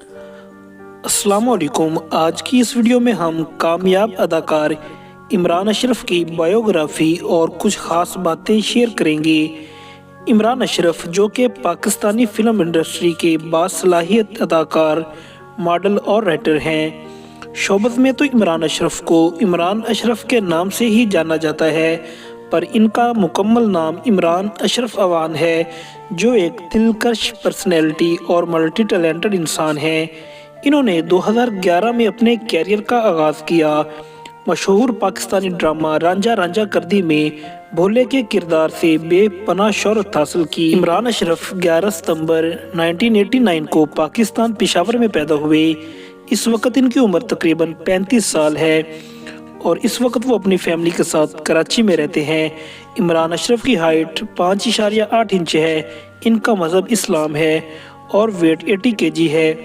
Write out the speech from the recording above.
अस्सलाम वालेकुम। आज की इस वीडियो में हम कामयाब अदाकार इमरान अशरफ की बायोग्राफी और कुछ ख़ास बातें शेयर करेंगे। इमरान अशरफ, जो कि पाकिस्तानी फ़िल्म इंडस्ट्री के बासलाहियत अदाकार, मॉडल और राइटर हैं। शोबत में तो इमरान अशरफ को इमरान अशरफ के नाम से ही जाना जाता है, पर इनका मुकम्मल नाम इमरान अशरफ अवान है, जो एक दिलकश पर्सनैलिटी और मल्टी टैलेंटेड इंसान हैं। इन्होंने 2011 में अपने कैरियर का आगाज़ किया। मशहूर पाकिस्तानी ड्रामा रांझा रांझा करदी में भोले के किरदार से बेपनाह शोहरत हासिल की। इमरान अशरफ 11 सितंबर 1989 को पाकिस्तान पेशावर में पैदा हुए। इस वक्त इनकी उम्र तकरीबन 35 साल है और इस वक्त वो अपनी फैमिली के साथ कराची में रहते हैं। इमरान अशरफ की हाइट 5.8 इंच है। इनका मज़हब इस्लाम है और वेट 80 kg है।